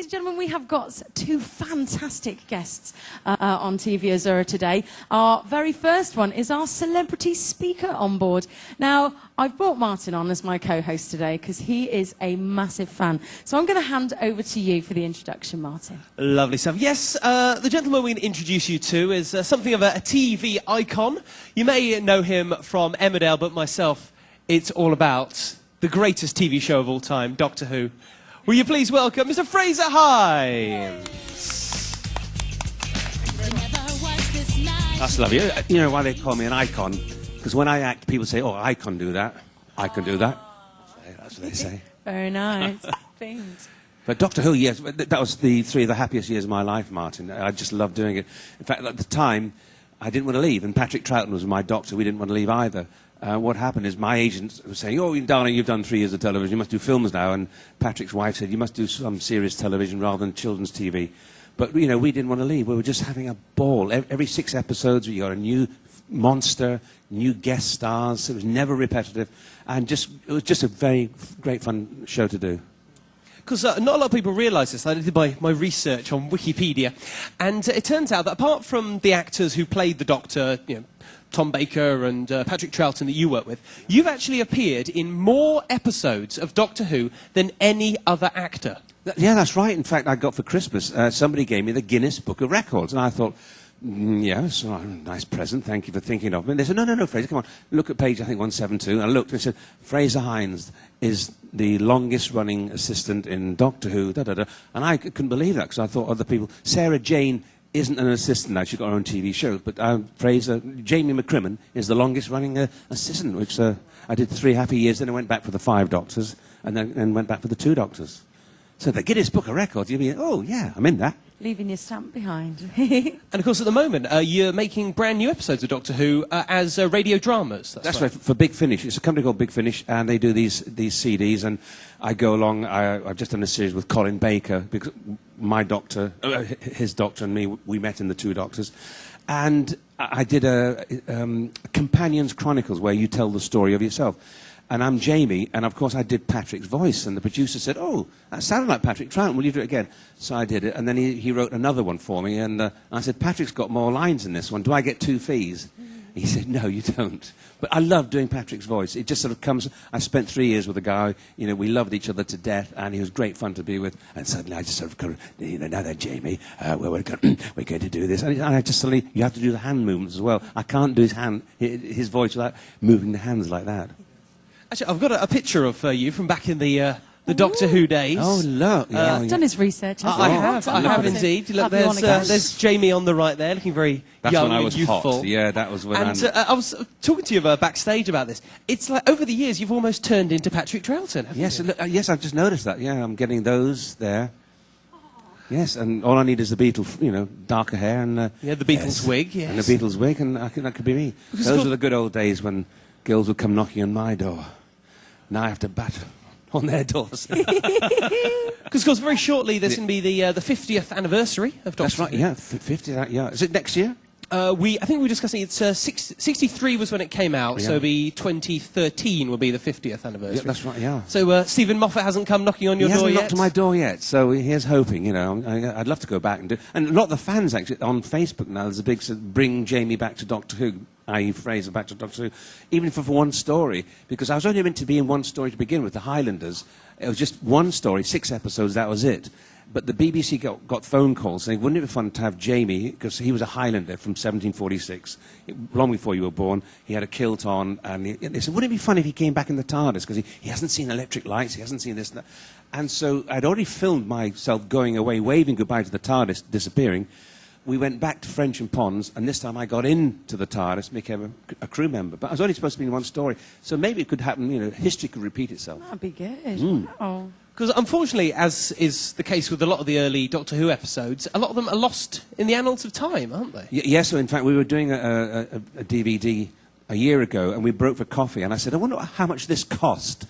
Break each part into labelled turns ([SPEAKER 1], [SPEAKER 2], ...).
[SPEAKER 1] ladies and gentlemen, we have got two fantastic guests on TV Azura today. Our very first one is our celebrity speaker on board. Now, I've brought Martin on as my co-host today because he is a massive fan. So I'm going to hand over to you for the introduction, Martin.
[SPEAKER 2] Lovely stuff. Yes, the gentleman we're going to introduce you to is something of a TV icon. You may know him from Emmerdale, but myself, it's all about the greatest TV show of all time, Doctor Who. Will you please welcome Mr. Frazer Hines?
[SPEAKER 3] That's lovely. You know why they call me an icon? Because when I act, people say, oh, I can do that. I can do that. That's what they say.
[SPEAKER 1] Very nice. Thanks.
[SPEAKER 3] But Doctor Who, yes, that was the three of the happiest years of my life, Martin. I just loved doing it. In fact, at the time, I didn't want to leave, and Patrick Troughton was my doctor. We didn't want to leave either. What happened is my agent was saying, oh, darling, you've done 3 years of television, you must do films now. And Patrick's wife said, you must do some serious television rather than children's TV. But, you know, we didn't want to leave. We were just having a ball. Every 6 episodes, we got a new monster, new guest stars. It was never repetitive. And it was just a very great fun show to do.
[SPEAKER 2] Because not a lot of people realise this. I did my research on Wikipedia. And it turns out that apart from the actors who played the Doctor, you know, Tom Baker and Patrick Troughton that you work with, you've actually appeared in more episodes of Doctor Who than any other actor.
[SPEAKER 3] Yeah, that's right. In fact, I got for Christmas, somebody gave me the Guinness Book of Records, and I thought, yeah, it's a nice present, thank you for thinking of me. And they said, no, Frazer, come on, look at page, I think, 172. And I looked and they said, Frazer Hines is the longest-running assistant in Doctor Who, da-da-da. And I couldn't believe that, because I thought other people... Sarah Jane isn't an assistant now, she's got her own TV show, but Frazer, Jamie McCrimmon, is the longest-running assistant, which I did 3 happy years, then I went back for the 5 Doctors, and then went back for the 2 Doctors. So the Guinness Book of Records, you'd be, oh, yeah, I'm in that.
[SPEAKER 1] Leaving your stamp behind.
[SPEAKER 2] And, of course, at the moment, you're making brand new episodes of Doctor Who as radio dramas.
[SPEAKER 3] That's right, for Big Finish. It's a company called Big Finish, and they do these CDs, and I go along. I've just done a series with Colin Baker, because my doctor, his doctor and me, we met in the 2 Doctors. And I did a Companions Chronicles, where you tell the story of yourself. And I'm Jamie, and of course I did Patrick's voice, and the producer said, oh, that sounded like Patrick Troughton, will you do it again? So I did it, and then he wrote another one for me, and I said, Patrick's got more lines in this one, do I get 2 fees? He said, no, you don't. But I love doing Patrick's voice. It just sort of comes... I spent 3 years with a guy, you know, we loved each other to death, and he was great fun to be with, and suddenly I just sort of, you know, now then, Jamie, we're going to do this. And I just suddenly, you have to do the hand movements as well. I can't do his voice without moving the hands like that.
[SPEAKER 2] Actually, I've got a picture of you from back in the Doctor Who days.
[SPEAKER 3] Oh, look.
[SPEAKER 1] He's done his research, hasn't he?
[SPEAKER 2] I have indeed. Look, there's Jamie on the right there, looking very young and youthful.
[SPEAKER 3] Hot. Yeah, that was when
[SPEAKER 2] I was talking to you backstage about this. It's like, over the years, you've almost turned into Patrick Troughton, haven't you?
[SPEAKER 3] Look, yes, I've just noticed that. Yeah, I'm getting those there. Yes, and all I need is the Beatles, you know, darker hair and...
[SPEAKER 2] yeah, the Beatles wig, yes.
[SPEAKER 3] And the Beatles wig, and I think that could be me. Those were the good old days when girls would come knocking on my door. Now I have to bat on their doors.
[SPEAKER 2] Because, of course, very shortly there's going to be the 50th anniversary of Doctor Who.
[SPEAKER 3] That's right, yeah, 50, yeah. Is it next year?
[SPEAKER 2] I think we were discussing it's 63 was when it came out, so 2013 will be the 50th anniversary.
[SPEAKER 3] Yeah, that's right, yeah.
[SPEAKER 2] So Stephen Moffat hasn't come knocking on your door yet?
[SPEAKER 3] He hasn't knocked on my door yet, so here's hoping, you know. I'd love to go back and do... And a lot of the fans, actually, on Facebook now, there's a big bring Jamie back to Doctor Who, i.e. Frazer back to Doctor Who, even for one story, because I was only meant to be in one story to begin with, the Highlanders. It was just one story, 6 episodes, that was it. But the BBC got phone calls saying, wouldn't it be fun to have Jamie, because he was a Highlander from 1746, long before you were born, he had a kilt on, and they said, wouldn't it be fun if he came back in the TARDIS, because he hasn't seen electric lights, he hasn't seen this and that. And so I'd already filmed myself going away, waving goodbye to the TARDIS, disappearing. We went back to French and Ponds, and this time I got into the TARDIS, became a crew member. But I was only supposed to be in one story, so maybe it could happen, you know, history could repeat itself.
[SPEAKER 1] That'd be good. Wow.
[SPEAKER 2] Because unfortunately, as is the case with a lot of the early Doctor Who episodes, a lot of them are lost in the annals of time, aren't they?
[SPEAKER 3] Yes, so in fact, we were doing a DVD a year ago, and we broke for coffee, and I said, I wonder how much this cost.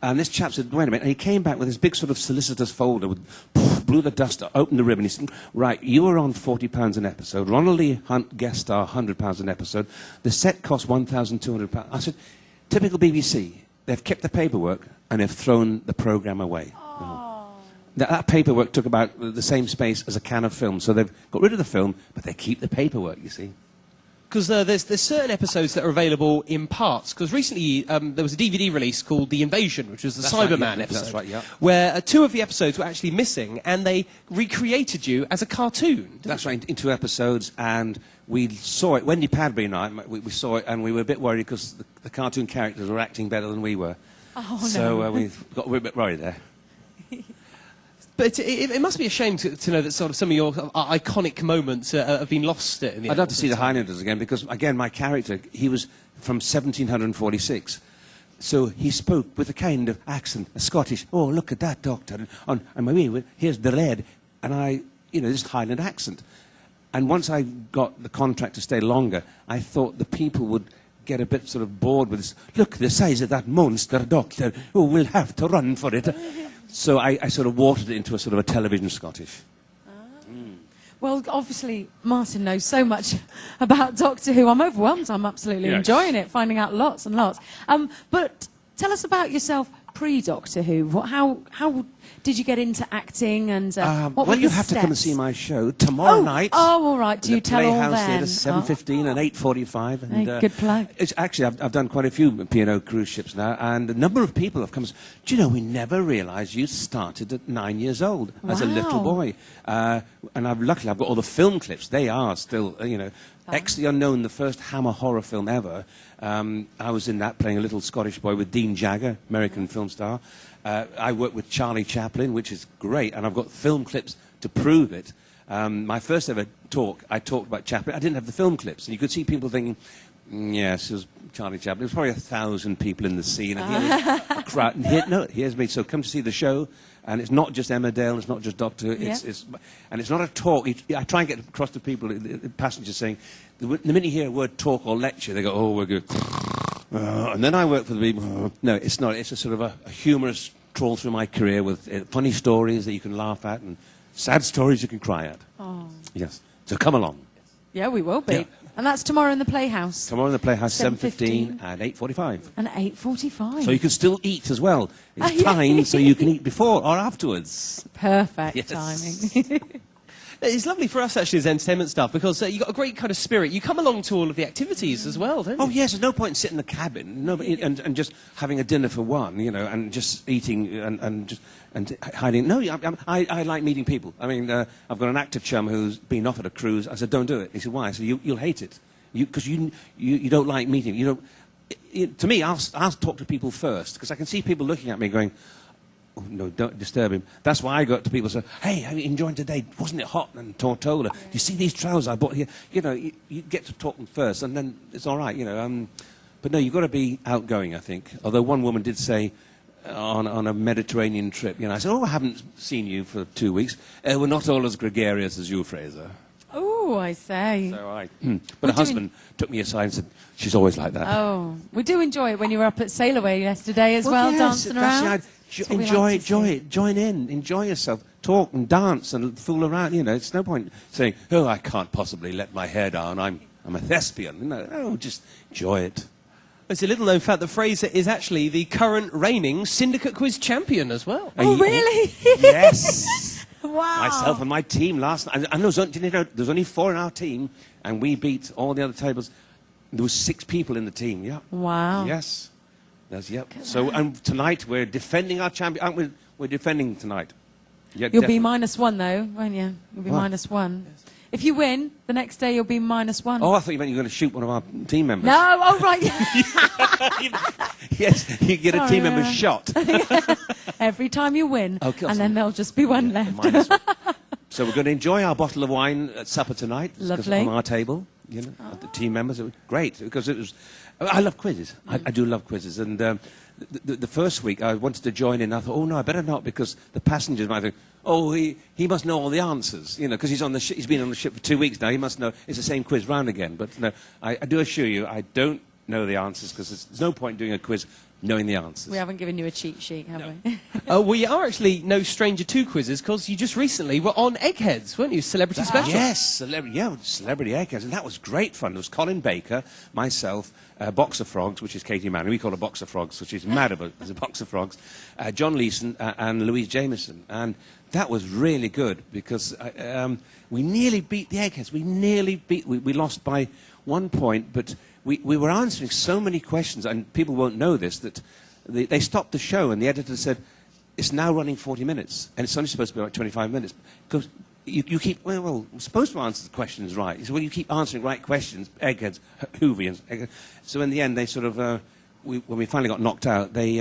[SPEAKER 3] And this chap said, wait a minute, and he came back with this big sort of solicitor's folder, blew the dust, opened the ribbon, he said, right, you were on £40 an episode, Ronald Lee Hunt, guest star, £100 an episode, the set cost £1,200. I said, typical BBC, they've kept the paperwork, and they've thrown the programme away.
[SPEAKER 1] Oh.
[SPEAKER 3] that paperwork took about the same space as a can of film. So they've got rid of the film, but they keep the paperwork, you see.
[SPEAKER 2] Because there's certain episodes that are available in parts. Because recently there was a DVD release called The Invasion, which was the Cyberman episode.
[SPEAKER 3] That's right, yeah.
[SPEAKER 2] Where 2 of the episodes were actually missing, and they recreated you as a cartoon.
[SPEAKER 3] That's right, in 2 episodes, and we saw it. Wendy Padbury and I, we saw it, and we were a bit worried because the cartoon characters were acting better than we were.
[SPEAKER 1] Oh,
[SPEAKER 3] so
[SPEAKER 1] no.
[SPEAKER 3] we were a bit worried there.
[SPEAKER 2] But it must be a shame to know that sort of some of your iconic moments have been lost in the
[SPEAKER 3] I'd love to see the Highlanders again, because, again, my character, he was from 1746. So he spoke with a kind of accent, a Scottish, oh, look at that, doctor, and maybe here's the lead, and this Highland accent. And once I got the contract to stay longer, I thought the people would get a bit sort of bored with this. Look, the size of that monster, doctor. Oh, we'll have to run for it. So I sort of watered it into a sort of a television Scottish.
[SPEAKER 1] Well, obviously, Martin knows so much about Doctor Who. I'm overwhelmed. I'm absolutely enjoying it, finding out lots and lots. But tell us about yourself pre-Doctor Who. How did you get into acting, and what were
[SPEAKER 3] well, you
[SPEAKER 1] the
[SPEAKER 3] have
[SPEAKER 1] steps?
[SPEAKER 3] to come and see my show tomorrow night.
[SPEAKER 1] Oh, all right. Do you tell all
[SPEAKER 3] Playhouse
[SPEAKER 1] then?
[SPEAKER 3] Theatre, 7:15 and 8:45. And,
[SPEAKER 1] Hey, good plug.
[SPEAKER 3] It's actually, I've done quite a few P&O cruise ships now, and a number of people have come and said, do you know, we never realised you started at 9 years old as a little boy. And luckily I've got all the film clips. They are still, X the Unknown, the first Hammer horror film ever. I was in that playing a little Scottish boy with Dean Jagger, American film star. I worked with Charlie Chaplin, which is great, and I've got film clips to prove it. My first ever talk, I talked about Chaplin. I didn't have the film clips, and you could see people thinking, yes, it was Charlie Chaplin. There was probably 1,000 people in the scene, and here's a crowd. And here's me. So come to see the show, and it's not just Emmerdale, it's not just Doctor. And it's not a talk. I try and get across to people, the passengers, saying, the minute you hear a word talk or lecture, they go, oh, we're good. And then I work for the people. No, it's not. It's a sort of a humorous trawl through my career with funny stories that you can laugh at and sad stories you can cry at.
[SPEAKER 1] Oh.
[SPEAKER 3] Yes. So come along.
[SPEAKER 1] Yeah, we will be.
[SPEAKER 3] Yeah.
[SPEAKER 1] And that's tomorrow in the Playhouse.
[SPEAKER 3] Tomorrow in the Playhouse,
[SPEAKER 1] 7:15
[SPEAKER 3] 7:15 and 8:45.
[SPEAKER 1] And 8:45.
[SPEAKER 3] So you can still eat as well. It's timed so you can eat before or afterwards.
[SPEAKER 1] Perfect
[SPEAKER 3] Yes.
[SPEAKER 1] timing.
[SPEAKER 2] It's lovely for us, actually, as entertainment stuff, because you've got a great kind of spirit. You come along to all of the activities as well, don't you?
[SPEAKER 3] Oh, yes, there's no point in sitting in the cabin and just having a dinner for one, and just eating and hiding. No, I like meeting people. I mean, I've got an actor chum who's been offered a cruise. I said, don't do it. He said, why? I said, you'll hate it. Because you don't like meeting. To me, I'll talk to people first, because I can see people looking at me going, oh, no, don't disturb him. That's why I go to people and say, hey, how are you enjoying today? Wasn't it hot in Tortola? Do you see these trousers I bought here? You get to talk them first, and then it's all right, But no, you've got to be outgoing, I think. Although one woman did say on a Mediterranean trip, I said, oh, I haven't seen you for 2 weeks. We're not all as gregarious as you, Frazer.
[SPEAKER 1] Oh, I say.
[SPEAKER 3] So But her husband took me aside and said, she's always like that.
[SPEAKER 1] Oh, we do enjoy it when you were up at Sail Away yesterday as well,
[SPEAKER 3] yes,
[SPEAKER 1] dancing around.
[SPEAKER 3] Enjoy it, join in, enjoy yourself, talk and dance and fool around. It's no point saying, oh, I can't possibly let my hair down, I'm a thespian. No, just enjoy it.
[SPEAKER 2] It's a little known fact that Frazer is actually the current reigning Syndicate quiz champion as well.
[SPEAKER 1] Oh, really?
[SPEAKER 3] Yes.
[SPEAKER 1] Wow.
[SPEAKER 3] Myself and my team last night. And there's only 4 in our team, and we beat all the other tables. There was 6 people in the team, yeah.
[SPEAKER 1] Wow.
[SPEAKER 3] Yes. Yep. So, and tonight we're defending our champion. Aren't we? We're defending tonight. Yeah,
[SPEAKER 1] You'll be -1 though, won't you? You'll be -1. Yes. If you win, the next day you'll be -1.
[SPEAKER 3] Oh, I thought you meant you were going to shoot one of our team members.
[SPEAKER 1] No, oh right.
[SPEAKER 3] Yes, you get a team member shot.
[SPEAKER 1] Every time you win, and then there'll just be one left.
[SPEAKER 3] -1. So we're going to enjoy our bottle of wine at supper tonight.
[SPEAKER 1] Lovely.
[SPEAKER 3] On our table, the team members. It was great, because it was... I love quizzes. I do love quizzes. And the first week I wanted to join in. I thought, oh, no, I better not, because the passengers might think, oh, he must know all the answers, because he's been on the ship for 2 weeks now. He must know. It's the same quiz round again. But no, I do assure you, I don't know the answers, because there's no point doing a quiz knowing the answers.
[SPEAKER 1] We haven't given you a cheat sheet, have we?
[SPEAKER 2] Well, you are actually no stranger to quizzes, because you just recently were on Eggheads, weren't you? Celebrity Special.
[SPEAKER 3] Yes, Celebrity Eggheads, and that was great fun. There was Colin Baker, myself, Box of Frogs, which is Katie Manning. We call her Box of Frogs, which is mad about as a Box of Frogs. John Leeson and Louise Jameson. And that was really good, because we nearly beat the Eggheads. We lost by 1 point, but we were answering so many questions, and people won't know this, that they stopped the show, and the editor said, it's now running 40 minutes, and it's only supposed to be like 25 minutes. Because you keep, well, we're supposed to answer the questions right. He said, well, you keep answering right questions, Eggheads, Hoovians. Eggheads. So in the end, they sort of, when we finally got knocked out, they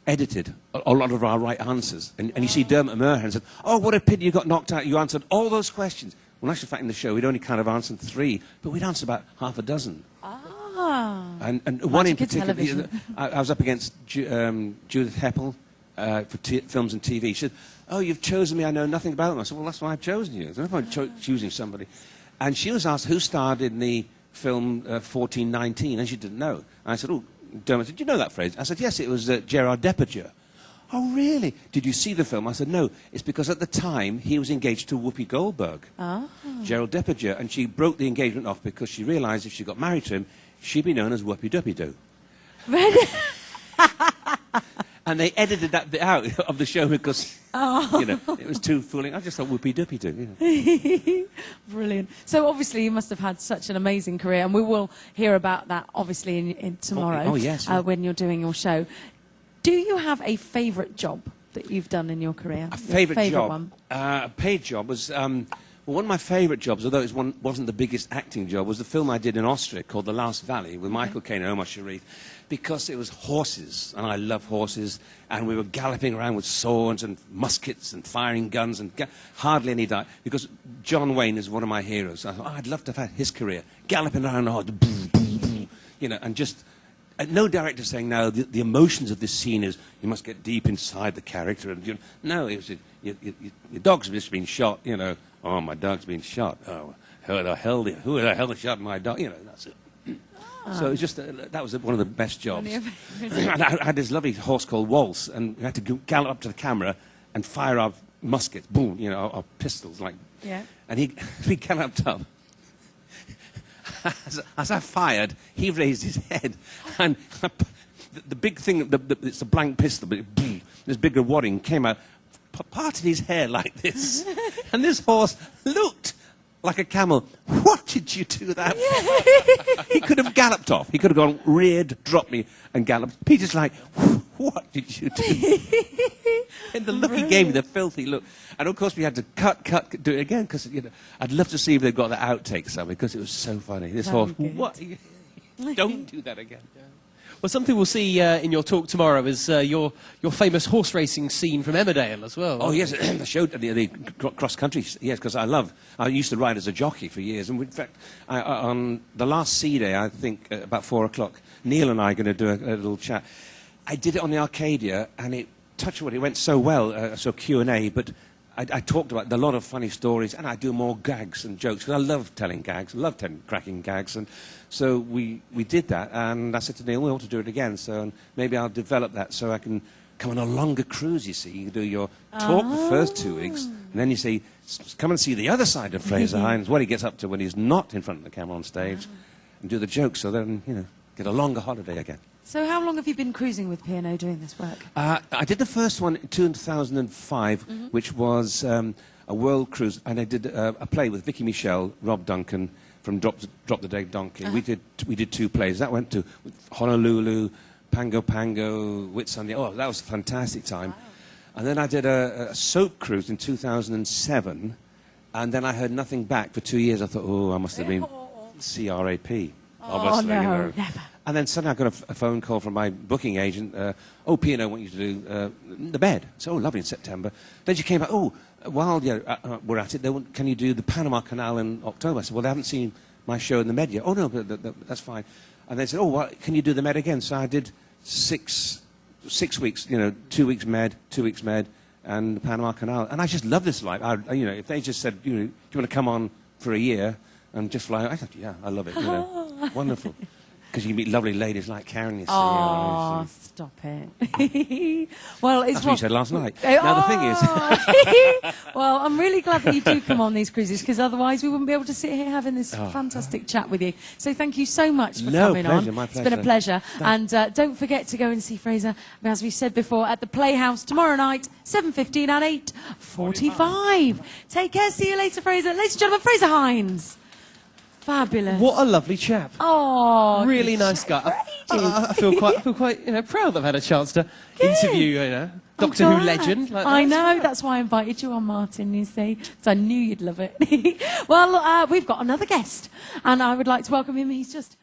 [SPEAKER 3] edited a lot of our right answers. And you see Dermot Murhan said, oh, what a pity you got knocked out. You answered all those questions. Well, in actual fact, in the show, we'd only kind of answered 3, but we'd answered about half a dozen. And one in particular, I was up against Judith Heppel for films and TV. She said, oh, you've chosen me, I know nothing about them. I said, well, that's why I've chosen you. There's no point choosing somebody. And she was asked who starred in the film 1419, and she didn't know. And I said, oh, Dermot, did you know that phrase? I said, yes, it was Gerard Depardieu. Oh, really? Did you see the film? I said, no. It's because at the time, he was engaged to Whoopi Goldberg, Gerald Depardieu, and she broke the engagement off because she realised if she got married to him, she'd be known as Whoopi Duppy Doo. And they edited that bit out of the show because, you know, it was too fooling. I just thought Whoopi Duppy Doo. You know.
[SPEAKER 1] Brilliant. So obviously you must have had such an amazing career, and we will hear about that obviously in tomorrow.
[SPEAKER 3] Oh, yes.
[SPEAKER 1] When you're doing your show. Do you have a favourite job that you've done in your career?
[SPEAKER 3] A favourite job?
[SPEAKER 1] One?
[SPEAKER 3] A paid job was... well, one of my favourite jobs, although it wasn't the biggest acting job, was the film I did in Austria called The Last Valley with Michael Caine and Omar Sharif, because it was horses, and I love horses, and we were galloping around with swords and muskets and firing guns, and hardly any die, because John Wayne is one of my heroes. I thought, oh, I'd love to have had his career, galloping around the horse, you know, and just... no director saying, no, the emotions of this scene is you must get deep inside the character. And, you know, no, it was your dog's just been shot, you know. Oh, my dog's been shot. Oh, who the hell shot my dog? You know, that's it. So it was just, that was one of the best jobs. And I had this lovely horse called Waltz, and we had to gallop up to the camera and fire our muskets, boom, you know, our pistols, like.
[SPEAKER 1] Yeah.
[SPEAKER 3] And we galloped up. As I fired, he raised his head, and the big thing, it's a blank pistol, but boom, this bigger wadding came out, parted his hair like this, and this horse looked like a camel. What did you do that for? He could have galloped off. He could have gone, reared, dropped me, and galloped. Peter's like, what did you do? And the look he gave me, the filthy look. And of course we had to cut, do it again, because you know, I'd love to see if they've got the outtakes somewhere, because it was so funny. This horse, what? Don't do that again.
[SPEAKER 2] Well, something we'll see in your talk tomorrow is your famous horse racing scene from Emmerdale as well.
[SPEAKER 3] Oh, yes, the show, the cross-country, yes, because I used to ride as a jockey for years. And in fact, on the last sea day, I think about 4 o'clock, Neil and I are going to do a little chat. I did it on the Arcadia, and it went so well, so Q&A, but I talked about a lot of funny stories, and I do more gags and jokes, because I love telling gags, I love cracking gags, and so we did that, and I said to Neil, we ought to do it again, so maybe I'll develop that so I can come on a longer cruise, you see. You can do your talk the first 2 weeks, and then you say, come and see the other side of Frazer Hines, what he gets up to when he's not in front of the camera on stage, and do the jokes, so then, you know, get a longer holiday again.
[SPEAKER 1] So how long have you been cruising with P&O doing this work?
[SPEAKER 3] I did the first one in 2005, which was a world cruise, and I did a play with Vicky Michelle, Rob Duncan from Drop the Dead Donkey. We did 2 plays. That went to Honolulu, Pango Pango, Whitsunday. Oh, that was a fantastic time. Wow. And then I did a soap cruise in 2007, and then I heard nothing back for 2 years. I thought, oh, I must have been CRAP.
[SPEAKER 1] Oh, no, never.
[SPEAKER 3] And then suddenly I got a phone call from my booking agent. Oh, P&O want you to do the bed. So, oh, lovely, in September. Then she came back, oh, while we're at it, can you do the Panama Canal in October? I said, well, they haven't seen my show in the Med yet. Oh, no, that's fine. And they said, oh, well, can you do the Med again? So I did 6 weeks, you know, 2 weeks Med, 2 weeks Med, and the Panama Canal. And I just love this life. You know, if they just said, you know, do you want to come on for a year and just fly? I thought, yeah, I love it, you know. Wonderful. Because you meet lovely ladies like Karen, you see.
[SPEAKER 1] Oh, stop it. Well, it's
[SPEAKER 3] That's what you said last night. Now, the thing is...
[SPEAKER 1] Well, I'm really glad that you do come on these cruises, because otherwise we wouldn't be able to sit here having this fantastic chat with you. So thank you so much for coming on.
[SPEAKER 3] My pleasure.
[SPEAKER 1] It's been a pleasure. And don't forget to go and see Frazer, as we said before, at the Playhouse tomorrow night, 7:15 and 8:45. Take care. See you later, Frazer. Ladies and gentlemen, Frazer Hines. Fabulous.
[SPEAKER 2] What a lovely chap.
[SPEAKER 1] Oh,
[SPEAKER 2] Really nice guy. I feel quite, proud that I've had a chance to interview, Doctor Who legend. Like
[SPEAKER 1] I know. That's why I invited you on, Martin. You see, because I knew you'd love it. Well, we've got another guest, and I would like to welcome him. He's just